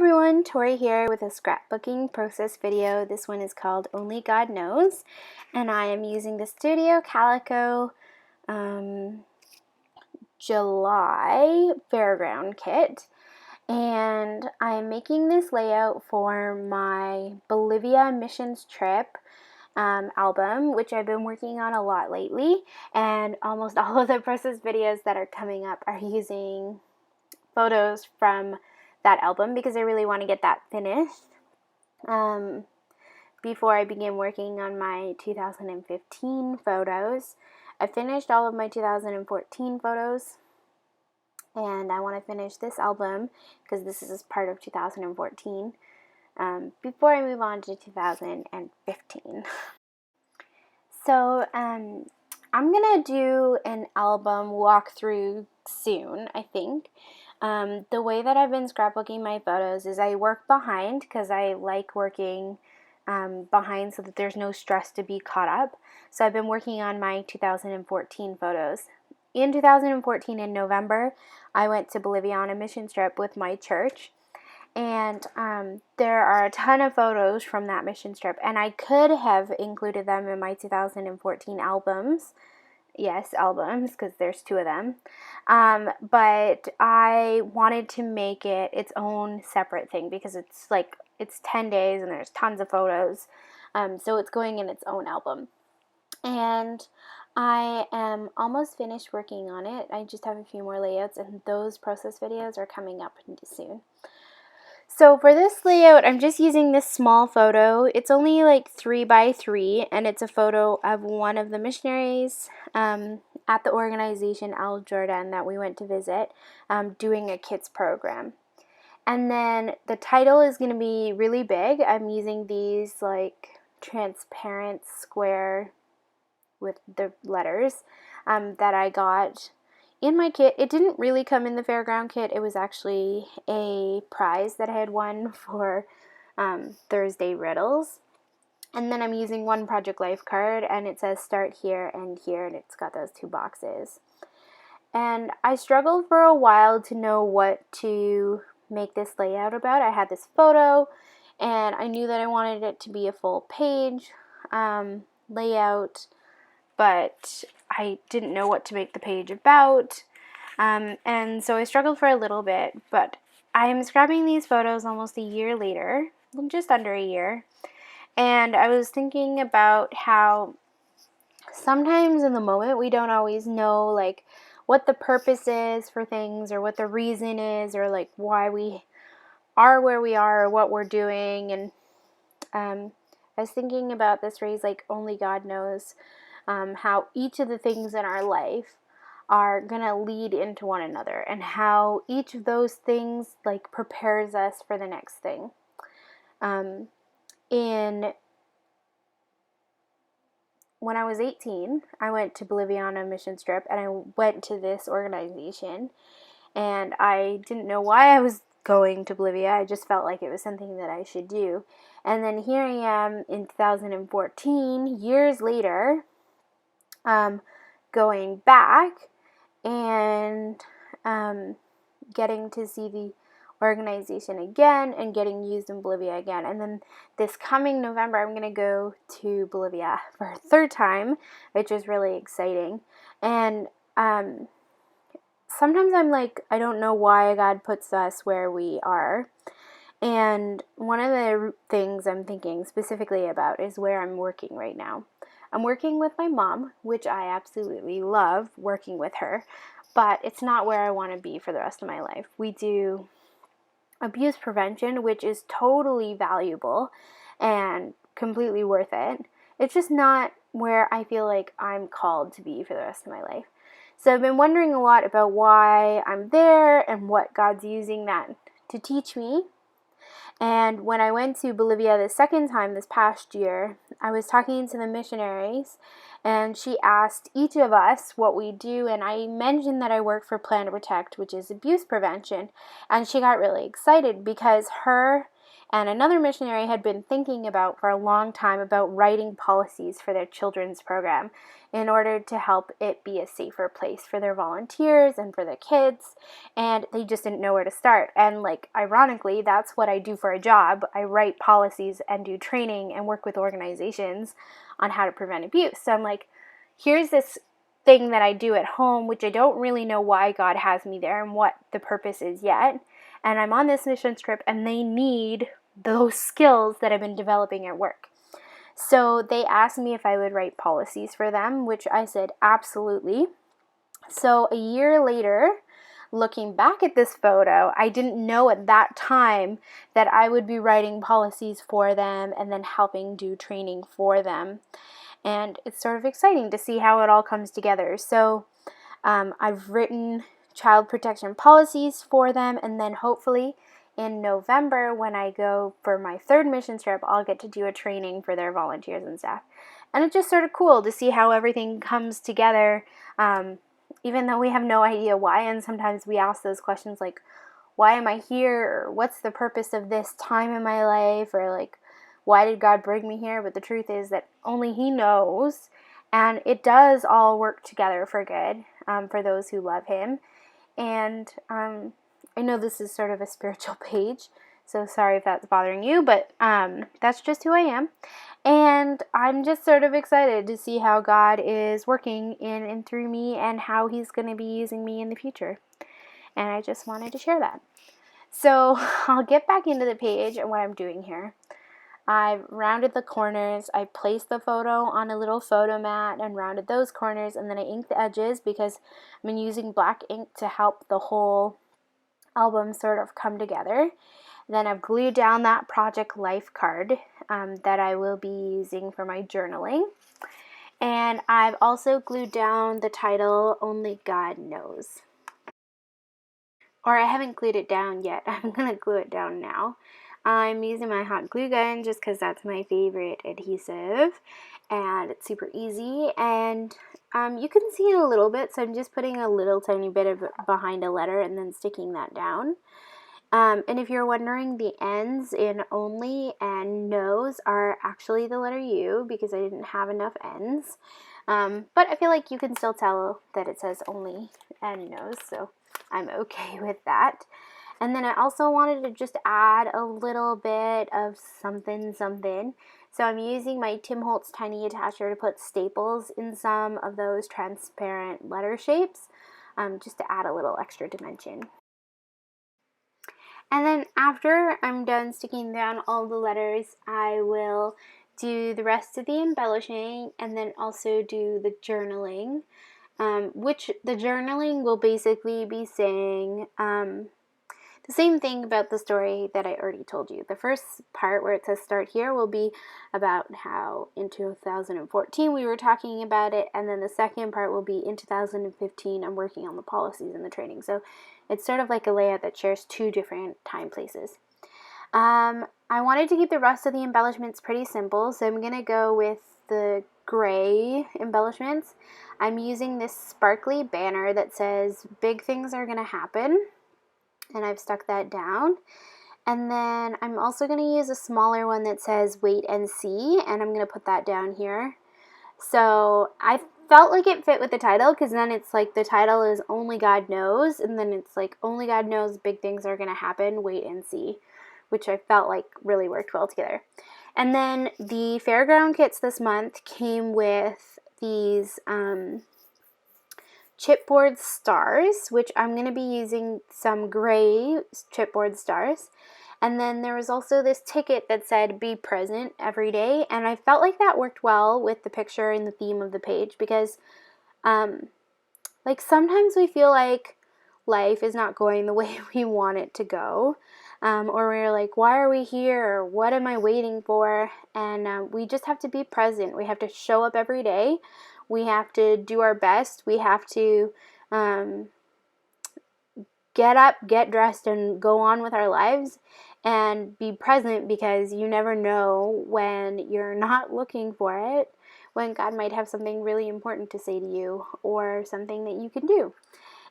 everyone, Tori here with a scrapbooking process video. This one is called Only God Knows, and I am using the Studio Calico July Fairground kit, and I am making this layout for my Bolivia missions trip album, which I've been working on a lot lately, and almost all of the process videos that are coming up are using photos from that album because I really want to get that finished before I begin working on my 2015 photos. I finished all of my 2014 photos, and I want to finish this album because this is part of 2014 before I move on to 2015. So I'm gonna do an album walkthrough soon, I think. The way that I've been scrapbooking my photos is I work behind because I like working behind so that there's no stress to be caught up. So I've been working on my 2014 photos. In 2014, in November, I went to Bolivia on a mission trip with my church. And there are a ton of photos from that mission trip, and I could have included them in my 2014 albums. Yes, albums, because there's 2 of them. But I wanted to make it its own separate thing because it's 10 days and there's tons of photos. So it's going in its own album. And I am almost finished working on it. I just have a few more layouts, and those process videos are coming up soon. So for this layout, I'm just using this small photo. It's only like 3 by 3, and it's a photo of one of the missionaries at the organization Al Jordan that we went to visit, doing a kids program. And then the title is going to be really big. I'm using these like transparent square with the letters that I got in my kit. It didn't really come in the fairground kit. It was actually a prize that I had won for Thursday Riddles. And then I'm using one Project Life card, and it says start here and here, and it's got those 2 boxes. And I struggled for a while to know what to make this layout about. I had this photo, and I knew that I wanted it to be a full page layout, but I didn't know what to make the page about, and so I struggled for a little bit, but I'm scrapping these photos almost a year later, just under a year, and I was thinking about how sometimes in the moment we don't always know like what the purpose is for things, or what the reason is, or like why we are where we are, or what we're doing, and I was thinking about this phrase like only God knows. How each of the things in our life are going to lead into one another, and how each of those things like prepares us for the next thing. When I was 18, I went to Bolivia on a mission trip, and I went to this organization, and I didn't know why I was going to Bolivia. I just felt like it was something that I should do. And then here I am in 2014, years later, going back and getting to see the organization again and getting used in Bolivia again. And then this coming November, I'm going to go to Bolivia for a 3rd time, which is really exciting. And sometimes I'm like, I don't know why God puts us where we are. And one of the things I'm thinking specifically about is where I'm working right now. I'm working with my mom, which I absolutely love working with her, but it's not where I want to be for the rest of my life. We do abuse prevention, which is totally valuable and completely worth it. It's just not where I feel like I'm called to be for the rest of my life. So I've been wondering a lot about why I'm there and what God's using that to teach me. And when I went to Bolivia the 2nd time this past year, I was talking to the missionaries, and she asked each of us what we do, and I mentioned that I work for Plan to Protect, which is abuse prevention, and she got really excited because her And another missionary had been thinking about for a long time about writing policies for their children's program in order to help it be a safer place for their volunteers and for the kids, and they just didn't know where to start. And like, ironically, that's what I do for a job. I write policies and do training and work with organizations on how to prevent abuse. So I'm like, here's this thing that I do at home, which I don't really know why God has me there and what the purpose is yet. And I'm on this mission trip, and they need those skills that I've been developing at work. So they asked me if I would write policies for them, which I said absolutely. So a year later, looking back at this photo, I didn't know at that time that I would be writing policies for them and then helping do training for them. And it's sort of exciting to see how it all comes together. So I've written child protection policies for them, and then hopefully in November, when I go for my third mission trip, I'll get to do a training for their volunteers and staff. And it's just sort of cool to see how everything comes together, even though we have no idea why. And sometimes we ask those questions like, why am I here? Or what's the purpose of this time in my life? Or like, why did God bring me here? But the truth is that only He knows. And it does all work together for good, for those who love Him. And I know this is sort of a spiritual page, so sorry if that's bothering you, but that's just who I am. And I'm just sort of excited to see how God is working in and through me and how He's going to be using me in the future. And I just wanted to share that. So I'll get back into the page and what I'm doing here. I've rounded the corners. I placed the photo on a little photo mat and rounded those corners, and then I inked the edges because I've been using black ink to help the whole album sort of come together. Then I've glued down that Project Life card that I will be using for my journaling. And I've also glued down the title, Only God Knows. Or I haven't glued it down yet. I'm going to glue it down now. I'm using my hot glue gun just because that's my favorite adhesive, and it's super easy, and you can see it a little bit, so I'm just putting a little tiny bit of it behind a letter and then sticking that down. And if you're wondering, the ends in only and knows are actually the letter U because I didn't have enough ends, but I feel like you can still tell that it says only and knows, so I'm okay with that. And then I also wanted to just add a little bit of something. So I'm using my Tim Holtz Tiny Attacher to put staples in some of those transparent letter shapes, just to add a little extra dimension. And then after I'm done sticking down all the letters, I will do the rest of the embellishing and then also do the journaling, which the journaling will basically be saying the same thing about the story that I already told you. The first part where it says start here will be about how in 2014 we were talking about it, and then the second part will be in 2015 I'm working on the policies and the training. So it's sort of like a layout that shares two different time places. I wanted to keep the rest of the embellishments pretty simple, so I'm going to go with the gray embellishments. I'm using this sparkly banner that says big things are going to happen, and I've stuck that down. And then I'm also going to use a smaller one that says wait and see, and I'm going to put that down here. So I felt like it fit with the title, because then it's like the title is Only God Knows, and then it's like Only God Knows big things are going to happen, wait and see, which I felt like really worked well together. And then the fairground kits this month came with these chipboard stars, which I'm going to be using some gray chipboard stars. And then there was also this ticket that said be present every day, and I felt like that worked well with the picture and the theme of the page, because like sometimes we feel like life is not going the way we want it to go, or we're like, why are we here, or what am I waiting for? And we just have to be present. We have to show up every day. We have to do our best. We have to get up, get dressed, and go on with our lives and be present, because you never know when you're not looking for it, when God might have something really important to say to you or something that you can do.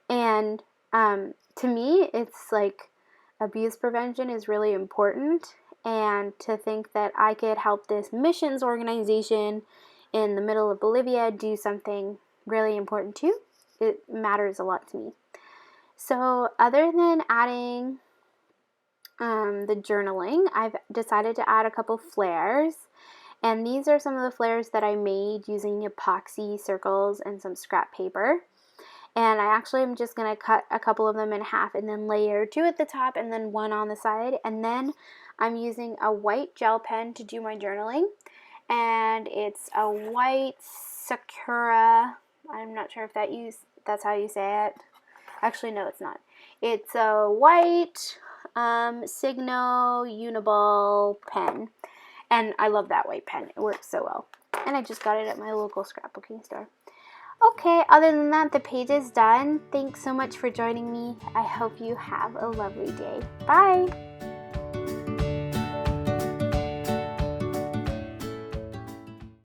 And to me, it's like abuse prevention is really important, and to think that I could help this missions organization in the middle of Bolivia do something really important too, it matters a lot to me. So other than adding the journaling, I've decided to add a couple flares, and these are some of the flares that I made using epoxy circles and some scrap paper. And I actually am just going to cut a couple of them in half and then layer 2 at the top and then 1 on the side. And then I'm using a white gel pen to do my journaling. And it's a white Sakura. I'm not sure if that's how you say it. Actually, no, it's not. It's a white Signo Uniball pen. And I love that white pen. It works so well. And I just got it at my local scrapbooking store. Okay, other than that, the page is done. Thanks so much for joining me. I hope you have a lovely day. Bye!